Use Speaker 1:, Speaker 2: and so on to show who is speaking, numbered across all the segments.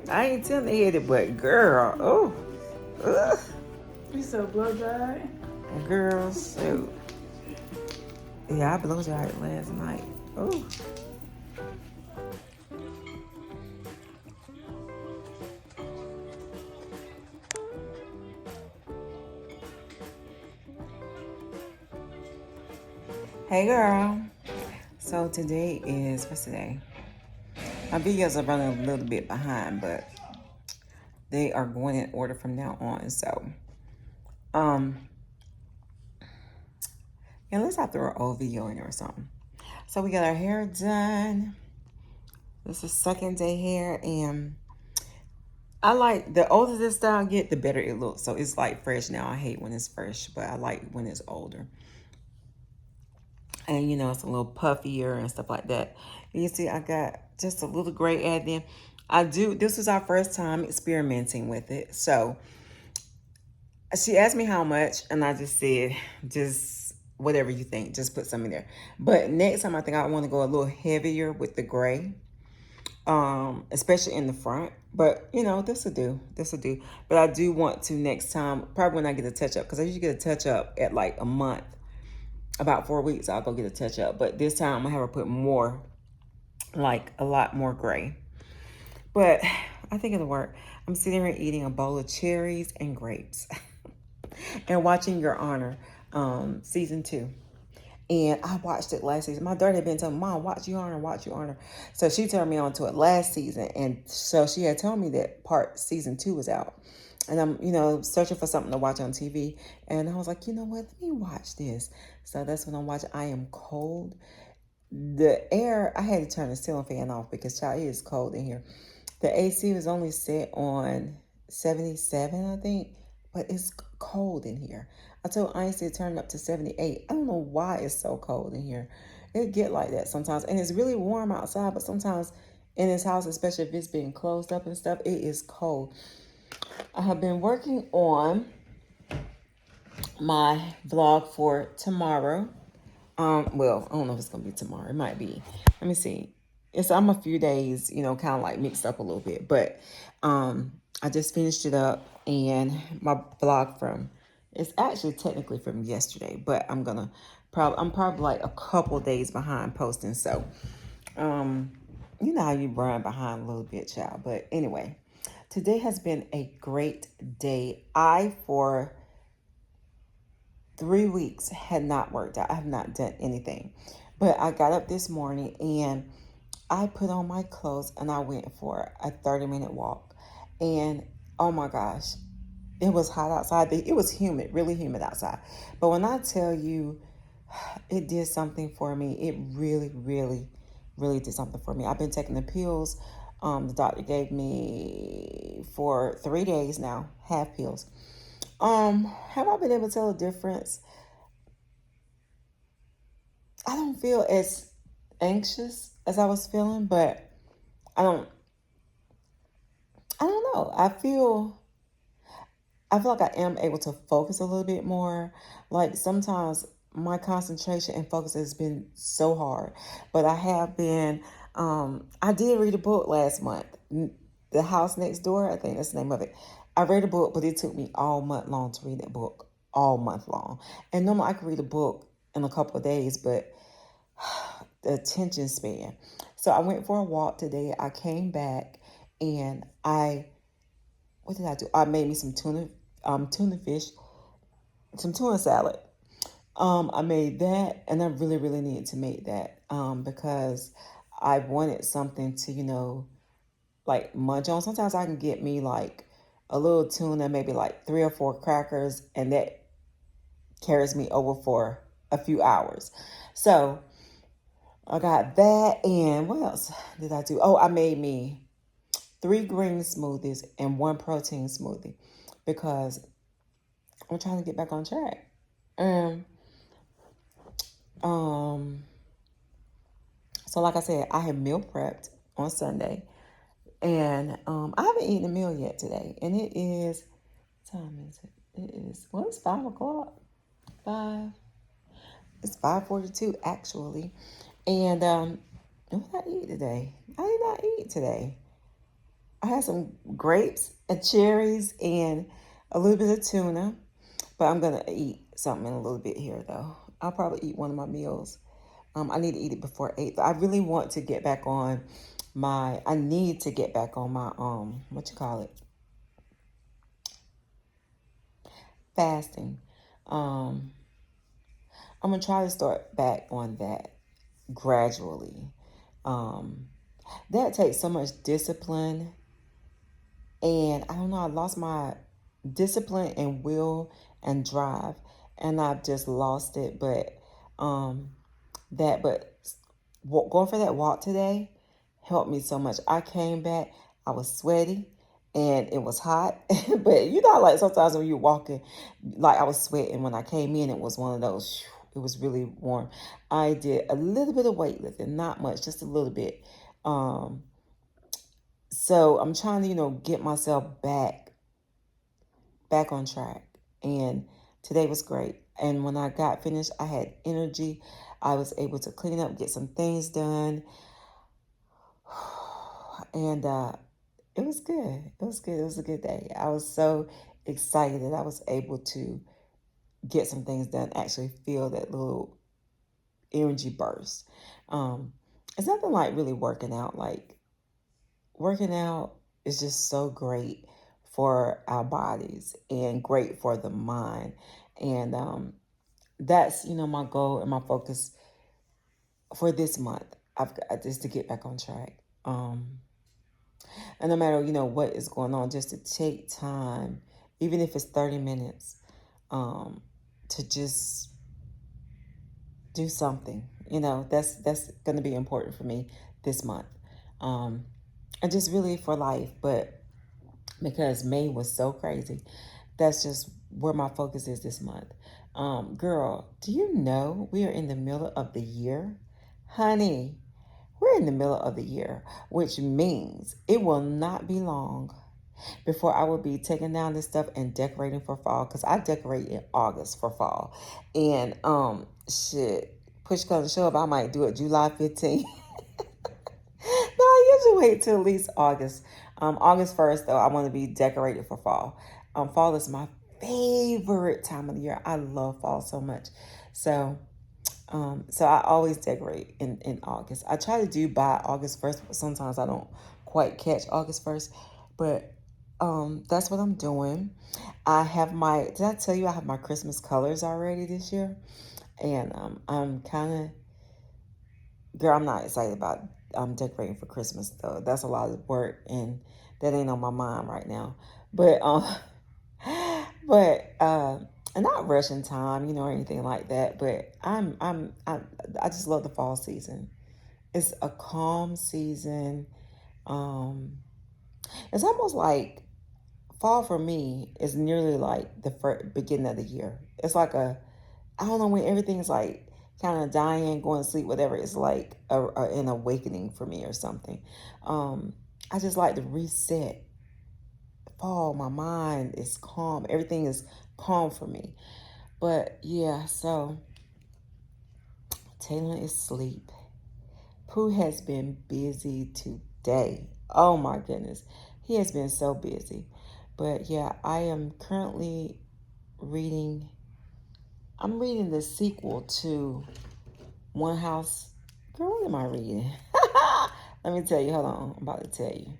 Speaker 1: I ain't tender-headed, but girl, oh, ugh.
Speaker 2: You so blow dried.
Speaker 1: Girl, shoot. Yeah, I blow dried last night. Oh. Hey, girl. So today is, what's today? My videos are running a little bit behind, but they are going in order from now on. So, and let's have to throw an old video in there or something. So we got our hair done. This is second day hair, and I like, the older this style get, the better it looks. So it's like fresh now. I hate when it's fresh, but I like when it's older. And you know, it's a little puffier and stuff like that. You see, I got just a little gray add in. This is our first time experimenting with it. So she asked me how much, and I just said, just whatever you think, just put some in there. But next time I think I want to go a little heavier with the gray, especially in the front. But you know, this will do. But I do want to next time, probably when I get a touch up, because I usually get a touch up at like a month. About 4 weeks, I'll go get a touch up. But this time I'm gonna have her put more, like a lot more gray. But I think it'll work. I'm sitting here eating a bowl of cherries and grapes and watching Your Honor, season 2. And I watched it last season. My daughter had been telling me, Mom, watch Your Honor, watch Your Honor. So she turned me on to it last season. And so she had told me that season 2 was out. And I'm, searching for something to watch on TV. And I was like, you know what? Let me watch this. So that's when I'm watching I Am Cold. The air, I had to turn the ceiling fan off because, child, it is cold in here. The AC was only set on 77, I think. But it's cold in here. I told Einstein to turn it up to 78. I don't know why it's so cold in here. It get like that sometimes. And it's really warm outside, but sometimes in this house, especially if it's being closed up and stuff, it is cold. I have been working on my vlog for tomorrow. Well, I don't know if it's gonna be tomorrow. It might be. Let me see. I'm a few days, kind of like mixed up a little bit, but I just finished it up, and my vlog it's actually technically from yesterday, but I'm probably like a couple days behind posting. So, you know how you run behind a little bit, child. But anyway, today has been a great day. For 3 weeks had not worked out. I have not done anything. But I got up this morning and I put on my clothes and I went for a 30-minute walk. And oh my gosh, it was hot outside. It was humid, really humid outside. But when I tell you it did something for me, it really, really, really did something for me. I've been taking the pills the doctor gave me for 3 days now, half pills. Have I been able to tell a difference? I don't feel as anxious as I was feeling, but I don't know. I feel like I am able to focus a little bit more. Like sometimes my concentration and focus has been so hard, but I have been, I did read a book last month, The House Next Door, I think that's the name of it. I read a book, but it took me all month long to read that book, all month long. And normally I could read a book in a couple of days, but the attention span. So I went for a walk today. I came back and what did I do? I made me some tuna fish, some tuna salad. I made that, and I really, really needed to make that because I wanted something to, like munch on. Sometimes I can get me like a little tuna, maybe like 3 or 4 crackers, and that carries me over for a few hours. So I got that, and what else did I do? Oh, I made me 3 green smoothies and 1 protein smoothie because I'm trying to get back on track. And so like I said, I had meal prepped on Sunday, and I haven't eaten a meal yet today. And it is, what time is it? It is, well, it's 5 o'clock. 5. It's 5:42 actually. And what did I eat today? I did not eat today. I had some grapes and cherries and a little bit of tuna. But I'm gonna eat something in a little bit here, though. I'll probably eat one of my meals. I need to eat it before 8. I really want to get back on my. I need to get back on my what you call it, fasting. Um, I'm gonna try to start back on that gradually. Um, that takes so much discipline, and I don't know. I lost my discipline and will and drive, and I've just lost it. But um, but going for that walk today helped me so much. I came back, I was sweaty and it was hot. But you know, like sometimes when you're walking, like I was sweating when I came in, it was one of those, it was really warm. I did a little bit of weightlifting, not much, just a little bit. Um, so I'm trying to, get myself back on track. And today was great. And when I got finished, I had energy. I was able to clean up, get some things done. And it was good. It was good. It was a good day. I was so excited that I was able to get some things done, actually feel that little energy burst. Um, it's nothing like really working out. Like, working out is just so great for our bodies and great for the mind. And that's, my goal and my focus for this month. I've got just to get back on track. And no matter, what is going on, just to take time, even if it's 30 minutes, to just do something. That's going to be important for me this month. Um, and just really for life. But because May was so crazy, that's just where my focus is this month. Girl, do you know we are in the middle of the year? Honey, we're in the middle of the year, which means it will not be long before I will be taking down this stuff and decorating for fall, because I decorate in August for fall. And shit, push comes to shove, I might do it July 15th. No, I usually wait till at least August. August 1st, though, I want to be decorated for fall. Fall is my favorite time of the year. I love fall so much. So, so I always decorate in August. I try to do by August 1st, but sometimes I don't quite catch August 1st. But that's what I'm doing. Did I tell you I have my Christmas colors already this year? And I'm kind of, girl, I'm not excited about decorating for Christmas, though. That's a lot of work, and that ain't on my mind right now. But, but, I'm not rushing time, or anything like that. But I just love the fall season. It's a calm season. Um, it's almost like fall for me is nearly like the beginning of the year. It's like I don't know, when everything's like kind of dying, going to sleep, whatever. It's like an awakening for me or something. I just like to reset. Fall, my mind is calm. Everything is calm for me. But yeah, so Taylor is asleep. Pooh has been busy today. Oh my goodness. He has been so busy. But yeah, I am currently reading, I'm reading the sequel to One House. Girl, what am I reading? Let me tell you. Hold on. I'm about to tell you.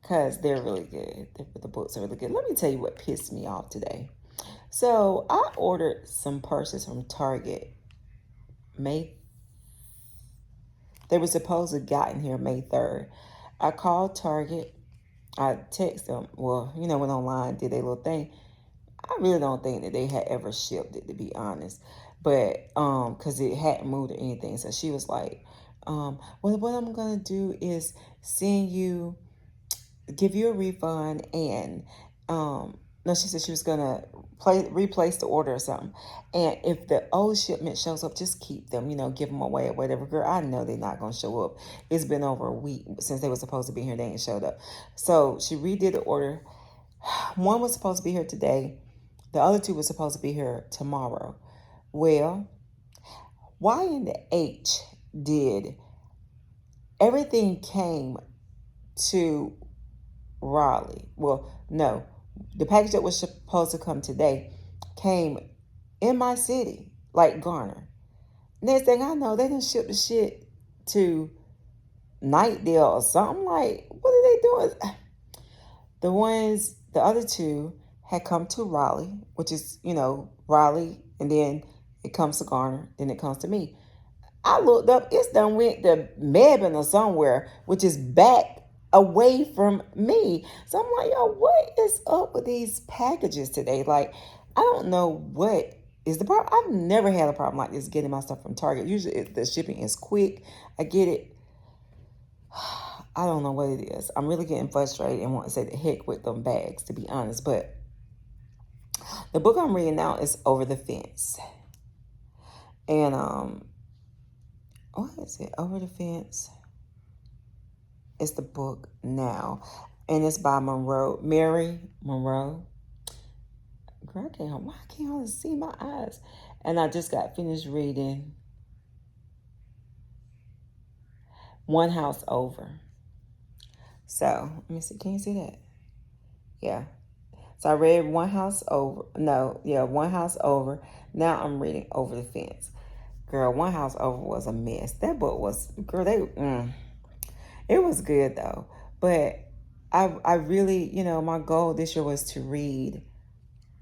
Speaker 1: Because they're really good. The books are really good. Let me tell you what pissed me off today. So I ordered some purses from Target. They were supposed to have gotten here May 3rd. I called Target. I texted them. Well, went online, did a little thing. I really don't think that they had ever shipped it, to be honest. But because it hadn't moved or anything. So she was like, well, what I'm gonna do is send you, give you a refund, and no, she said she was gonna replace the order or something. And if the old shipment shows up, just keep them, give them away or whatever. Girl, I know they're not gonna show up. It's been over a week since they were supposed to be here. They ain't showed up. So she redid the order. One was supposed to be here today. The other two were supposed to be here tomorrow. Well, why in the H did everything came to Raleigh. Well, no, the package that was supposed to come today came in my city, like Garner. Next thing I know, they done shipped the shit to Nightdale or something. Like, what are they doing? The other two had come to Raleigh, which is, Raleigh, and then it comes to Garner, then it comes to me. I looked up, it's done went to Mebane or somewhere, which is back away from me. So I'm like, yo, what is up with these packages today? Like, I don't know what is the problem. I've never had a problem like this getting my stuff from Target. Usually the shipping is quick. I get it. I don't know what it is. I'm really getting frustrated and want to say the heck with them bags, to be honest. But the book I'm reading now is Over the Fence. And what is it? Over the Fence. It's the book now. And it's by Mary Monroe. Girl, why can't I see my eyes? And I just got finished reading One House Over. So, let me see. Can you see that? Yeah. So I read One House Over. No, yeah, One House Over. Now I'm reading Over the Fence. Girl, One House Over was a mess. That book was, girl, it was good though. But I really, my goal this year was to read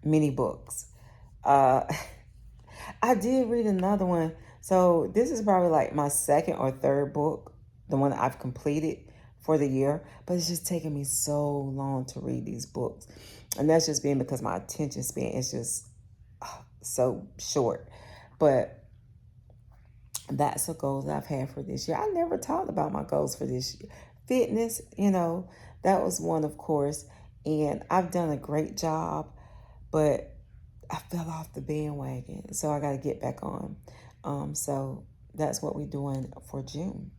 Speaker 1: many books. I did read another one. So this is probably like my second or third book, the one that I've completed for the year. But it's just taking me so long to read these books. And that's just being because my attention span is just so short. But that's a goal that I've had for this year. I never talked about my goals for this year. Fitness, that was one, of course. And I've done a great job. But I fell off the bandwagon, so I got to get back on. So that's what we're doing for June.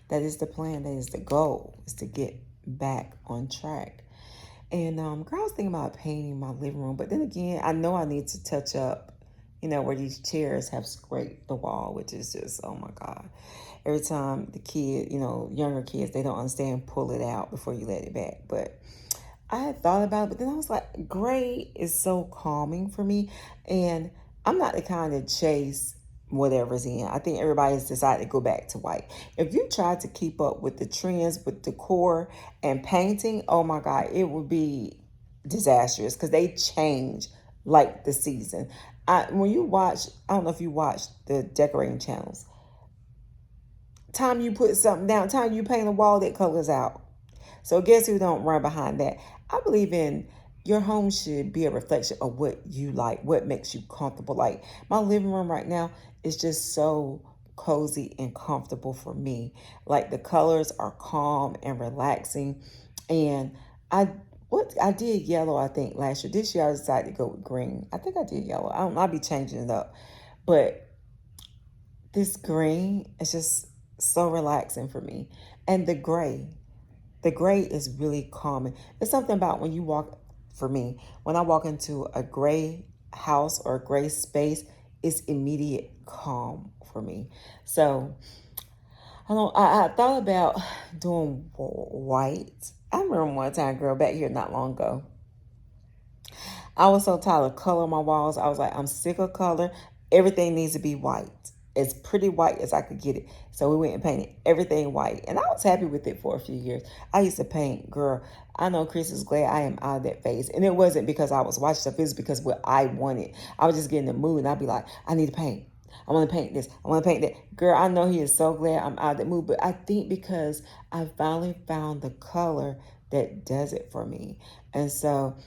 Speaker 1: That is the plan. That is the goal, is to get back on track. And girl, I was thinking about painting my living room, but then again, I know I need to touch up, where these chairs have scraped the wall, which is just, oh my God. Every time the kid, younger kids, they don't understand, pull it out before you let it back. But I had thought about it, but then I was like, gray is so calming for me. And I'm not the kind to chase whatever's in. I think everybody's decided to go back to white. If you try to keep up with the trends, with decor and painting, oh my God, it would be disastrous because they change like the season. When you watch, I don't know if you watch the decorating channels. Time you put something down, time you paint a wall, that colors out. So guess who don't run behind that? I believe in your home should be a reflection of what you like, what makes you comfortable. Like my living room right now is just so cozy and comfortable for me. Like the colors are calm and relaxing. And I did yellow, I think, last year. This year I decided to go with green. I think I did yellow. I'll be changing it up. But this green is just so relaxing for me. And the gray is really calming. It's something about when you walk, for me, when I walk into a gray house or a gray space, it's immediate calm for me. So I thought about doing white. I remember one time, girl, back here not long ago, I was so tired of color on my walls. I was like, I'm sick of color. Everything needs to be white. As pretty white as I could get it. So we went and painted everything white. And I was happy with it for a few years. I used to paint, girl. I know Chris is glad I am out of that phase. And it wasn't because I was watching stuff. It was because what I wanted. I was just getting in the mood. And I'd be like, I need to paint. I want to paint this. I want to paint that. Girl, I know he is so glad I'm out of that mood. But I think because I finally found the color that does it for me. And so,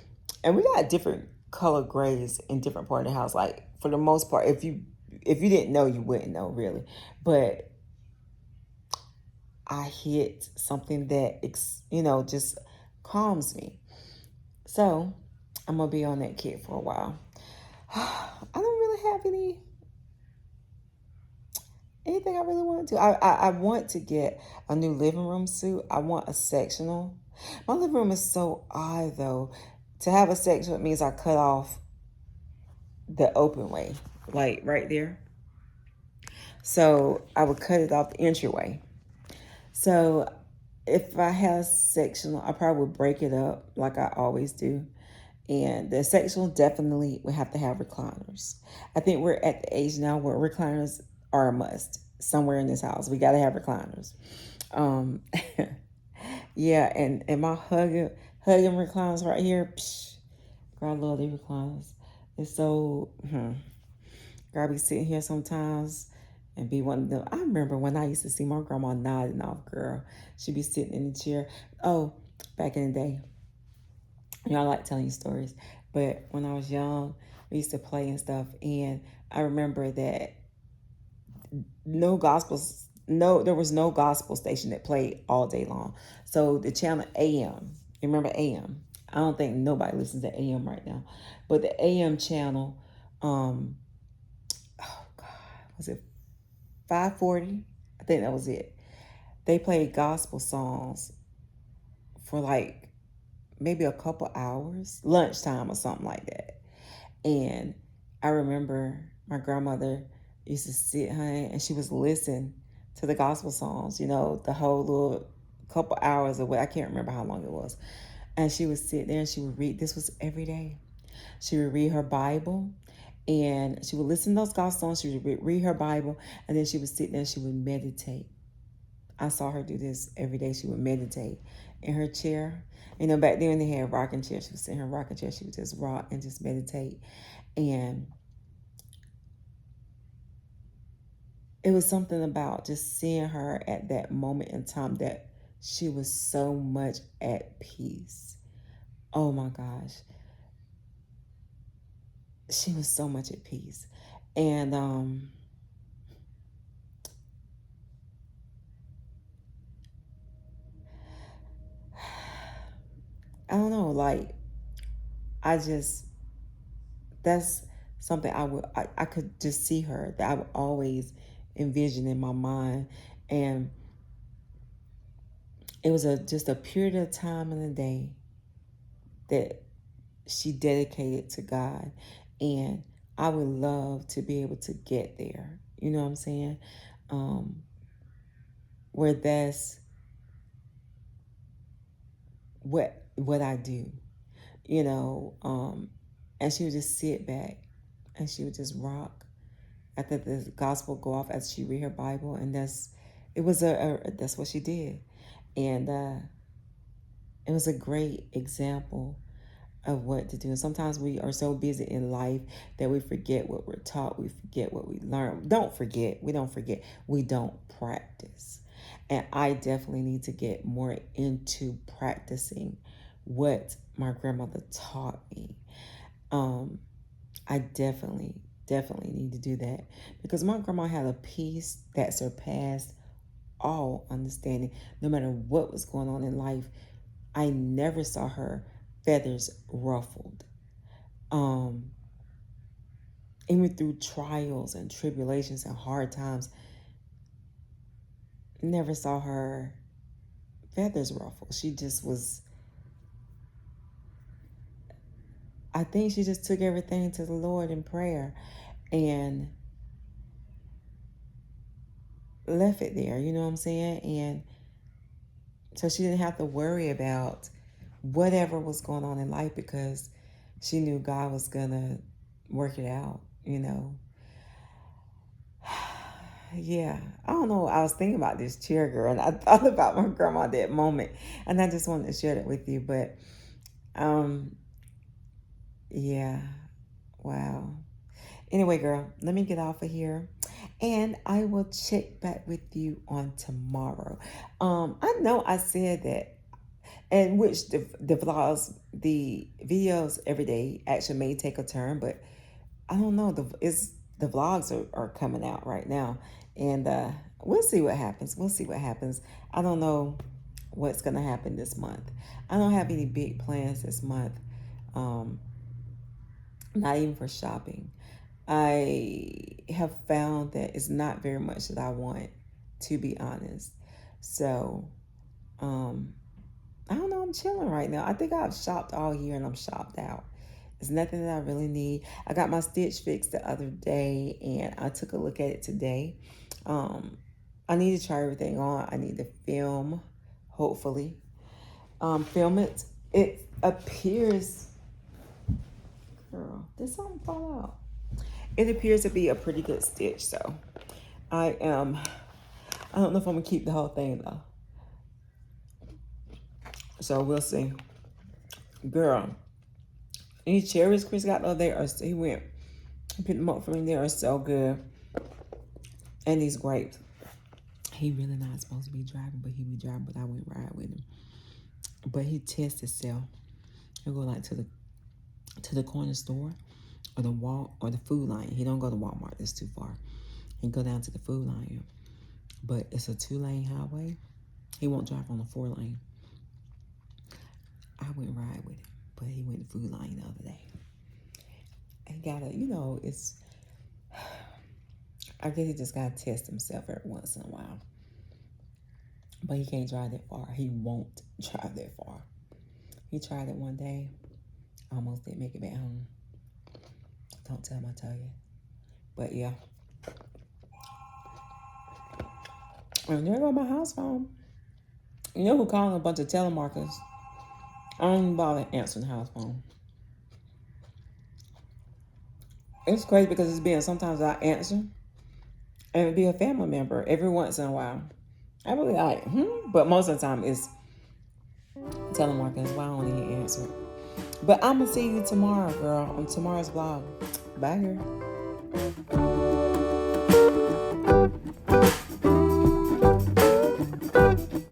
Speaker 1: and we got different color grays in different part of the house. Like, for the most part, if you didn't know, you wouldn't know, really. But I hit something that, just calms me. So I'm going to be on that kick for a while. I don't really have anything I really want to do. I want to get a new living room suite. I want a sectional. My living room is so odd, though. To have a sectional means I cut off the open way, like right there. So I would cut it off the entryway. So if I have sectional, I probably would break it up like I always do. And the sectional definitely would have to have recliners. I think we're at the age now where recliners are a must. Somewhere in this house, we got to have recliners. Um, yeah, and my hugging recliners right here. Psh, girl, I love these recliners. It's so. Girl, I be sitting here sometimes and be one of them. I remember when I used to see my grandma nodding off, girl. She'd be sitting in the chair. Oh, back in the day, you know, I like telling you stories. But when I was young, we used to play and stuff. And I remember that there was no gospel station that played all day long. So the channel AM, you remember AM? I don't think nobody listens to AM right now. But the AM channel, oh God, was it 540? I think that was it. They played gospel songs for like maybe a couple hours, lunchtime or something like that. And I remember my grandmother used to sit, honey, and she was listening to the gospel songs, you know, the whole little couple hours away. I can't remember how long it was. And she would sit there and she would read. This was every day. She would read her Bible and she would listen to those gospel songs. She would read her Bible and then she would sit there and she would meditate. I saw her do this every day. She would meditate in her chair. You know, back then they had rocking chairs. She would sit in her rocking chair. She would just rock and just meditate. And it was something about just seeing her at that moment in time that she was so much at peace. Oh my gosh. She was so much at peace. And I don't know, like I just that's something I could just see her that I would always envision in my mind. And it was just a period of time in the day that she dedicated to God. And I would love to be able to get there. You know what I'm saying? Where that's what I do, you know. And she would just sit back and she would just rock after the gospel go off as she read her Bible, and that's what she did. And it was a great example of what to do. And sometimes we are so busy in life that we forget what we're taught. We forget what we learn. We don't forget. We don't practice. And I definitely need to get more into practicing what my grandmother taught me. I definitely need to do that because my grandma had a peace that surpassed all understanding. No matter what was going on in life, I never saw her feathers ruffled. Um, Even through trials and tribulations and hard times, never saw her feathers ruffled. She just was, I think she just took everything to the Lord in prayer and left it there, you know what I'm saying? And so she didn't have to worry about whatever was going on in life because she knew God was going to work it out, you know. Yeah, I don't know. I was thinking about this chair, girl, and I thought about my grandma at that moment, and I just wanted to share that with you. But, um, yeah, wow. Anyway, girl, let me get off of here, and I will check back with you on tomorrow. I know I said that, and which the vlogs, the videos every day actually may take a turn, but I don't know. The vlogs are coming out right now, and we'll see what happens. We'll see what happens. I don't know what's gonna happen this month. I don't have any big plans this month. Um, Not even for shopping. I have found that it's not very much that I want, to be honest. So, um, I don't know. I'm chilling right now. I think I've shopped all year and I'm shopped out. It's nothing that I really need. I got my stitch fixed the other day and I took a look at it today. I need to try everything on. I need to film hopefully. Film it. It appears, girl, did something fall out? It appears to be a pretty good stitch, so I don't know if I'm gonna keep the whole thing though. So we'll see. Girl, these cherries Chris got though, he went and picked them up for me. They are so good. And these grapes. He really not supposed to be driving, but he be driving, but I went ride with him. But he tests himself. He'll go like to the corner store or the Food Lion. He don't go to Walmart, it's too far. He go down to the Food Lion. But it's a 2-lane highway. He won't drive on the 4-lane. I went ride with him, but he went to Food Lion the other day. And I guess he just gotta test himself every once in a while. But he can't drive that far. He won't drive that far. He tried it one day. Almost didn't make it back home. Don't tell him I tell you. But yeah. And there go my house phone. You know who calling a bunch of telemarketers? I don't even bother answering the house phone. It's crazy because it's being sometimes I answer and it'd be a family member every once in a while. I really like, but most of the time it's telemarketers. Why I don't even answer it. But I'm gonna see you tomorrow, girl, on tomorrow's vlog. Bye, girl.